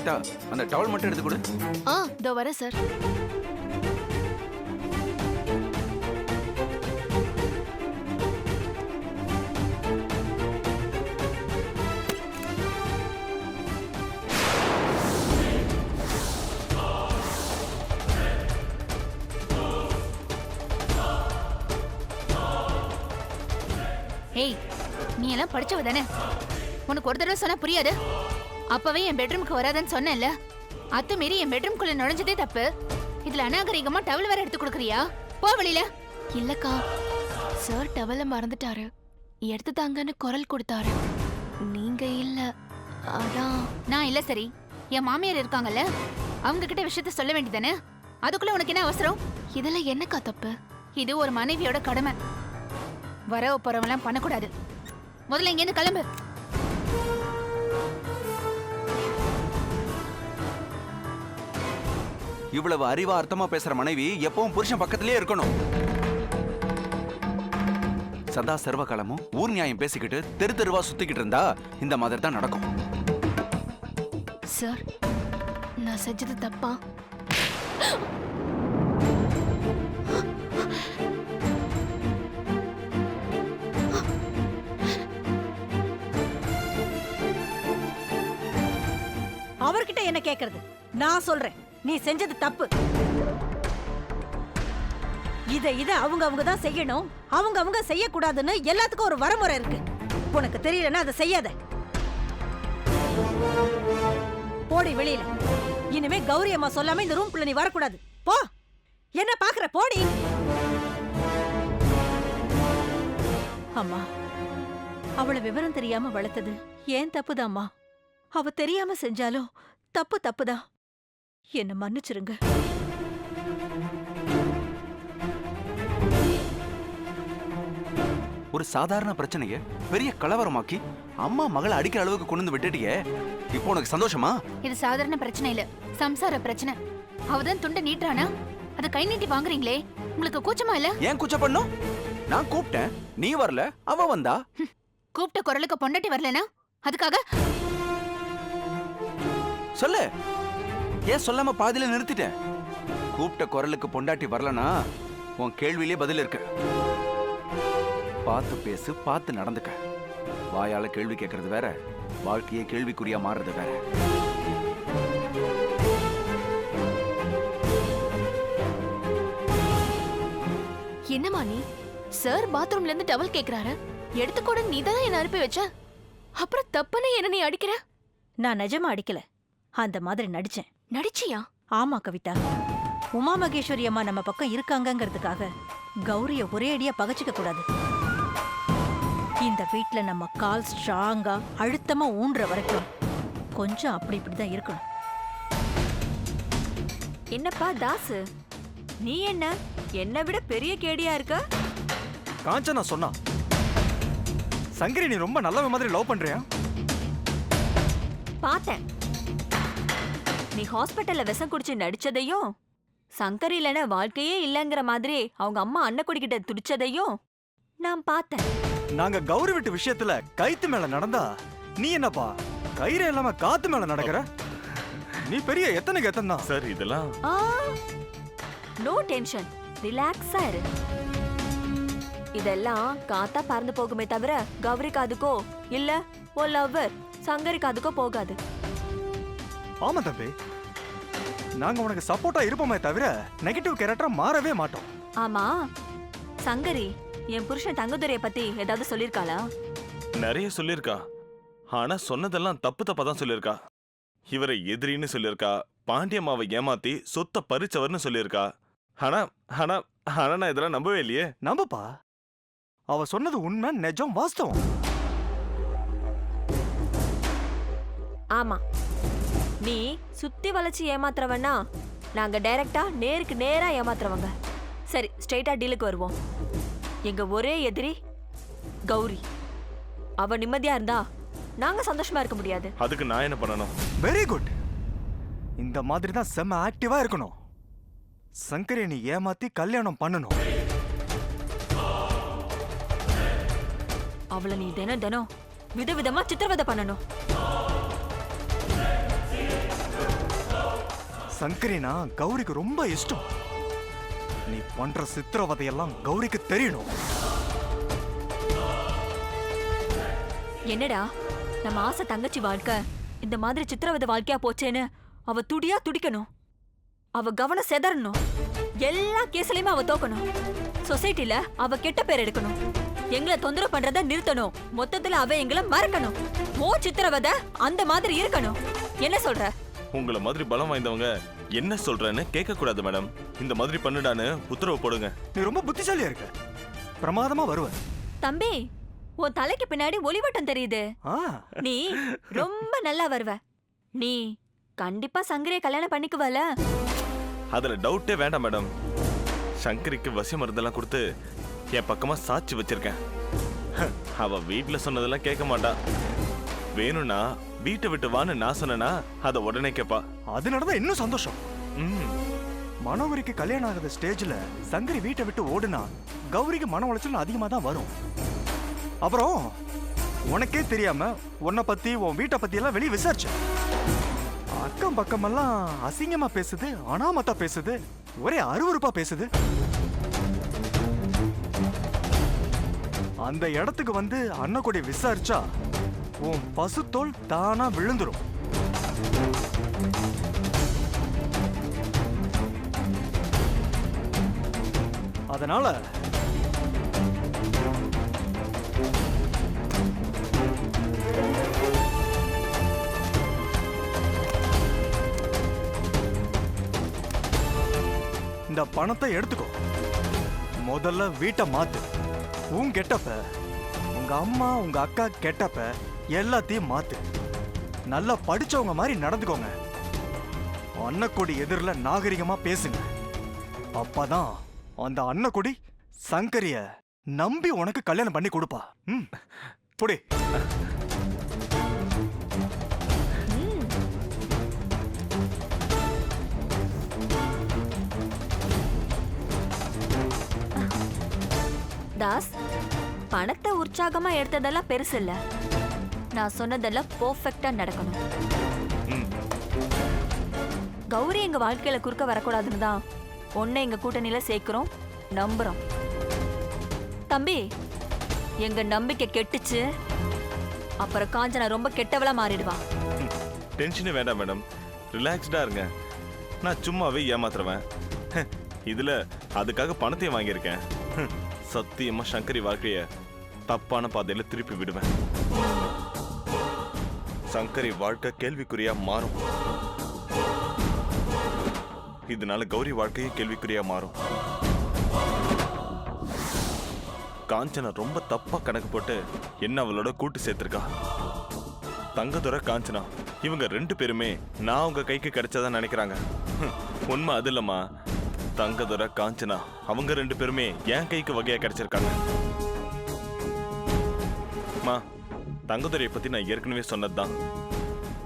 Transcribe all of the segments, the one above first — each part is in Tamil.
கவிதா, அந்த டவல் மட்டும் எடுத்து கொடு. இதோ வரேன் சார். ஏய், நீ எல்லாம் படிச்சவ தானே? உனக்கு ஒரு தடவை சொன்னா புரியாது? அப்பவே என் பெட்ரூமுக்கு வராதன்னு சொன்னேன்ல. அத்து மீறி என் பெட்ரூம்குள்ள நுழைஞ்சதே தப்பு. இதுல அநாகரிகமா டவல் வேற எடுத்து கொடுக்குறியா? போ வெளியில. இல்லக்கா, சார் டவல மறந்துட்டாரு. எடுத்து தாங்கன்னு குரல் கொடுத்தாரு. நீங்க இல்ல, அதான். நான் இல்ல. சரி, என் மாமியார் இருக்காங்கல்ல, அவங்க கிட்ட விஷயத்த சொல்ல வேண்டியதானே? அதுக்குள்ள உனக்கு என்ன அவசரம்? இதெல்லாம் என்னக்கா தப்பு? இது ஒரு மனைவியோட கடமை. வரவ போறவெல்லாம் பண்ணக்கூடாது. முதல்ல இங்க இருந்து கிளம்பு. இவ்வளவு அறிவா அர்த்தமா பேசுற மனைவி எப்பவும் புருஷன் பக்கத்திலே இருக்கணும். சதா சர்வ காலமும் ஊர் நியாயம் பேசிக்கிட்டு தெரு தெருவா சுத்திக்கிட்டு இருந்தா இந்த மாதிரி தான் நடக்கும். சார், நான் செஞ்சது தப்பா? அவர்கிட்ட என்ன கேக்குறது? நான் சொல்றேன், நீ செஞ்சது தப்பு. இத அவங்க தான் செய்யணும், அவங்க செய்யக்கூடாதுன்னு எல்லாத்துக்கும் ஒரு வரமுறை இருக்கு. உனக்கு தெரியலன்னா அதை செய்யாத. போடி வெளியில. இனிமே கௌரி அம்மா சொல்லாம இந்த ரூம்குள்ள நீ வரக்கூடாது. போ. என்ன பாக்குற? போடி. அம்மா, அவளை விவரம் தெரியாம வளர்த்தது ஏன் தப்புதாம்மா. அவ தெரியாம செஞ்சாலும் தப்புதான். என்ன மன்னிச்சிருங்க. ஒரு சாதாரண பிரச்சனைய பெரிய கலவரமாக்கி அம்மா மகளை அடிக்கிற அளவுக்கு கொண்டு வந்து விட்டுட்டியே, இப்போ உனக்கு சந்தோஷமா? இது சாதாரண பிரச்சனை இல்ல, சம்சார பிரச்சனை. அவதான் துண்டை நீட்டானா அதை கை நீட்டி வாங்குறீங்களே, உங்களுக்கு கூச்சமா இல்ல? ஏன் கூச்சம் பண்ணும்? நான் கூப்பிட்டேன், நீ வரல, அவ வந்தா. கூப்பிட்ட குரலுக்கு பொண்டாட்டி வரலனா அதுக்காக சொல்லு. ஏன் சொல்லாம பாதியில நிறுத்திட்டேன்? கூப்பிட்ட குரலுக்கு பொண்டாட்டி வரலனா உன் கேள்வியிலே பதில் இருக்கு. பார்த்து பேசு, பார்த்து நடந்துக்க. வாயால கேள்வி கேட்கறது வேற, வாழ்க்கையே கேள்விக்குறியா மாறுறது வேற. என்னமா நீ? சார் பாத்ரூம்ல இருந்து டவல் கேக்குறாரு, எடுத்துக்கூட நீ தான் என்ன அனுப்பி வச்ச. அப்புறம் தப்புன்னு என்ன நீ அடிக்கிற? நான் நிஜமா அடிக்கல, அந்த மாதிரி நடிச்சேன். நடிச்சியா? ஆமா கவிதா, உமா மகேஸ்வரி அம்மா நம்ம பக்கம் இருக்காங்கங்கிறதுக்காக கௌரிய ஒரே அடியா பகச்சிக்க கூடாது. இந்த வீட்ல நம்ம கால் ஸ்ட்ராங்கா அழுத்தமா ஊன்ற வரைக்கும் கொஞ்சம் அப்படி இப்படிதான் இருக்கணும். என்னப்பா தாசு, நீ என்ன விட பெரிய கேடியா இருக்க? காஞ்சனா சொன்னா, சங்கரி நீ ரொம்ப நல்ல மாதிரி லவ் பண்றியா? பார்த்தேன். நீ ஹாஸ்பிட்டல்ல விஷம் குடிச்சு நடிச்சதையும், சங்கரி இல்லைன்னா வாழ்க்கையே இல்லைங்கிற மாதிரி அவங்க அம்மா அன்னக்குடிக்கிட்ட துடிச்சதையும் நான் பார்த்தேன். நாங்க கௌரி வீட்டு விஷயத்துல கைத்து மேல நடந்தா நீ என்னப்பா கயிறு இல்லாம காத்து மேல நடக்கிற? நீ பெரிய எத்தனைக்கு எத்தனை தான் சார். இதெல்லாம் நோ டென்ஷன், ரிலாக்ஸா இரு. இதெல்லாம் காத்தா பறந்து போகுமே தவிர கௌரி காதுக்கோ இல்ல ஓ லவ்வர் சங்கரி காதுக்கோ போகாது. ஆமா தம்பி, நாங்க உனக்கு சப்போர்ட்டா இருப்போமே தவிர நெகட்டிவ் கேரக்டரா மாறவே மாட்டோம். ஆமா, சங்கரி என் புருஷன் தங்கதுரைய பத்தி ஏதாவது சொல்லிருக்காளா? நிறைய சொல்லிருக்கா. ஆனா சொன்னதெல்லாம் தப்பு தப்பா தான் சொல்லிருக்கா. இவரை எதிரின்னு சொல்லிருக்கா, பாண்டியம்மாவை ஏமாத்தி சொத்த பறிச்சவர்னு சொல்லிருக்கா. ஆனா ஆனா ஆனா நான் இதெல்லாம் நம்பவே இல்லையே. நம்பப்பா, அவ சொன்னது உண்மை, நிஜம், வாஸ்தவம். ஆமா, நீ சுத்தி வளைச்சு ஏமாத்துறவனா, நாங்க டைரக்டா நேருக்கு நேரா ஏமாத்துறவங்க. சரி, ஸ்ட்ரைட்டா டீலுக்கு வருவோம். எங்க ஒரே எதிரி கௌரி. அவ நிம்மதியா இருந்தா நாங்க சந்தோஷமா இருக்க முடியாது. அதுக்கு நான் என்ன பண்ணணும்? Very good. இந்த மாதிரி தான் செம்ம ஆக்டிவா இருக்கணும். சங்கரி நீ ஏமாத்தி கல்யாணம் பண்ணணும். அவளை நீ தினம் தினம் விதவிதமா சித்திரவதை பண்ணணும். சங்கரினா கௌரிக்கு ரொம்ப இஷ்டம். நீ பண்ற சித்திரவதையெல்லாம் கௌரிக்கு தெரியணும். என்னடா நம்ம ஆசை தங்கச்சி வாழ்க்கை இந்த மாதிரி சித்திரவதை வாழ்க்கையா போச்சேன்னு அவ துடியா துடிக்கணும். அவ கவனம் செதறணும். எல்லா கேஸ்லயுமே அவ தோக்கணும். சொசைட்டில அவ கெட்ட பேர் எடுக்கணும். எங்களை தொந்தரவு பண்றத நிறுத்தணும். மொத்தத்துல அவ எங்களை மறக்கணும். ஓ சித்திரவதை அந்த மாதிரி இருக்கணும். என்ன சொல்ற? உங்களை மாதிரி பலம் வாய்ந்தவங்க என்ன சொல்றேன்னு கேட்க கூடாது மேடம். இந்த மாதிரி பண்ணுடான்னு உத்தரவு போடுங்க. நீ ரொம்ப புத்திசாலியா இருக்க. பிரமாதமா வருவ. தம்பி, உன் தலைக்கு பின்னாடி ஒளிவட்டம் தெரியுது. ஆ, நீ ரொம்ப நல்லா வருவ. நீ கண்டிப்பா சங்கரியை கல்யாணம் பண்ணிக்குவல? அதுல டவுட்டே வேண்டாம் மேடம். சங்கரிக்கு வசிய மருந்தெல்லாம் கொடுத்து என் பக்கமா சாட்சி வச்சிருக்கேன். அவ வீட்டுல சொன்னதெல்லாம் கேட்க மாட்டா. வேணும்னா வீட்டை விட்டு வான்னு நான் சொன்னா அதை உடனே கேப்பா. அது நடந்தா இன்னும் சந்தோஷம். ம், மனோகரிக்கு கல்யாணம் ஆகாத ஸ்டேஜ்ல சங்கரி வீட்டை விட்டு ஓடுனா கௌரிக்கு மன உளைச்சல் அதிகமா தான் வரும். அப்புறம் உனக்கே தெரியாம உன்னை பத்தி உன் வீட்டை பத்தி எல்லாம் வெளியே விசாரிச்ச. அக்கம் பக்கமெல்லாம் அசிங்கமா பேசுது, அனாமத்தா பேசுது, ஒரே அருவருப்பா பேசுது. அந்த இடத்துக்கு வந்து அண்ணன் விசாரிச்சா உன் பசுத்தோல் தானா விழுந்துரும். அதனால இந்த பணத்தை எடுத்துக்கோ. முதல்ல வீட்டை மாத்து. உன் கெட்டப்ப, உங்க அம்மா உங்க அக்கா கெட்டப்ப எல்லாத்தையும் மாத்து. நல்லா படிச்சவங்க மாதிரி நடந்துக்கோங்க. அன்னக்கொடி எதிரில் நாகரிகமா பேசுங்க. அப்பதான் அந்த அன்னக்கொடி சங்கரிய நம்பி உனக்கு கல்யாணம் பண்ணி கொடுப்பா. ம், புடி. தாஸ், பணத்தை உற்சாகமா எடுத்ததெல்லாம் பெருசு இல்ல. நான் சொன்னதெல்லாம் பெர்ஃபெக்ட்டா நடக்கணும். ம். கௌரி எங்க வாழ்க்கையில குறுக்க வரக்கூடாதுன்னு தான் உன்னை எங்க கூட்டணியில சேர்க்கிறோம், நம்புறோம். தம்பி, எங்க நம்பிக்கை கெட்டுச்சு, அப்புறம் காஞ்சனா ரொம்ப கெட்டவளா மாறிடுவா. டென்ஷனே வேண்டாம் மேடம். ரிலாக்ஸ்டா இருங்க. நான் சும்மாவே ஏமாத்துறவன். இதுல அதுக்காக பணத்தையும் வாங்கியிருக்கேன். சத்தியமா சங்கரி வாழ்க்கைய தப்பான பாதையில திருப்பி விடுவேன். சங்கரி வாழ்க்கை கேள்விக்குறியா மாறும். இதனால கௌரி வாழ்க்கையும் கேள்விக்குறியா மாறும். காஞ்சனா ரொம்ப தப்பா கணக்கு போட்டு என்ன அவளோட கூட்டு சேர்த்திருக்கா. தங்கதுரை காஞ்சனா இவங்க 2 பேருமே நான் உங்க கைக்கு கிடைச்சதா நினைக்கிறாங்க. உண்மை அது இல்லம்மா. தங்கதுரை காஞ்சனா அவங்க 2 பேருமே என் கைக்கு வகையா கிடைச்சிருக்காங்க. தங்கதுரையை பத்தி நான் ஏற்கனவே சொன்னதுதான்.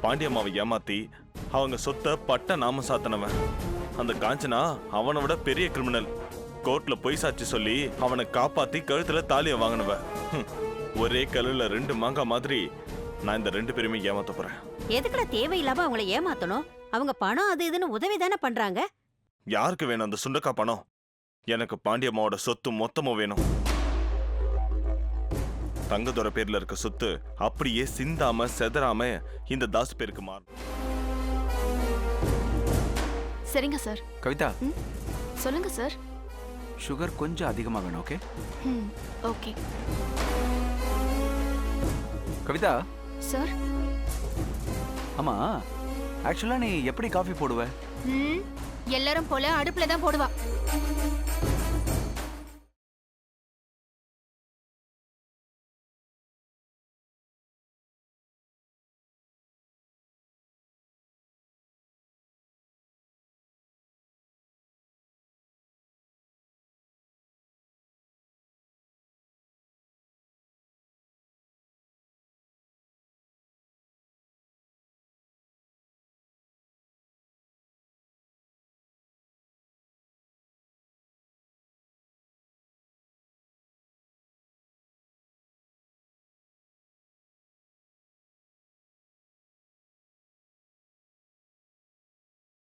பாண்டியம்மாவை ஏமாத்தி அவங்க சொத்தை பட்ட நாம சாத்தினவன். அந்த காஞ்சனா அவனை விட பெரிய கிரிமினல். கோர்ட்ல பொய் சாட்சி சொல்லி அவனை காப்பாத்தி கழுத்துல தாலிய வாங்கினவ. ஒரே கல்லுல 2 மாங்காய் மாதிரி நான் இந்த 2 பேருமே ஏமாத்த போறேன். எதுக்குடா தேவையில்லாம அவங்கள ஏமாத்தணும்? அவங்க பணம் அது இதுன்னு உதவி தானே பண்றாங்க. யாருக்கு வேணும் அந்த சுண்டக்கா பணம்? எனக்கு பாண்டியம்மாவோட சொத்து மொத்தமும் வேணும். தங்கதுரை பேர்ல இருக்க சொத்து அப்படியே சிந்தாம செதறாம இந்த தாஸ் பேருக்கு மாறும். சரிங்க சார். கவிதா, சொல்லுங்க சார். சுகர் கொஞ்சம் அதிகமாக வேணும். ஓகே? ஓகே கவிதா. சார். ஆமா, ஆக்சுவலா நீ எப்படி காஃபி போடுவ? எல்லாரும் போல அடுப்புல தான் போடுவா.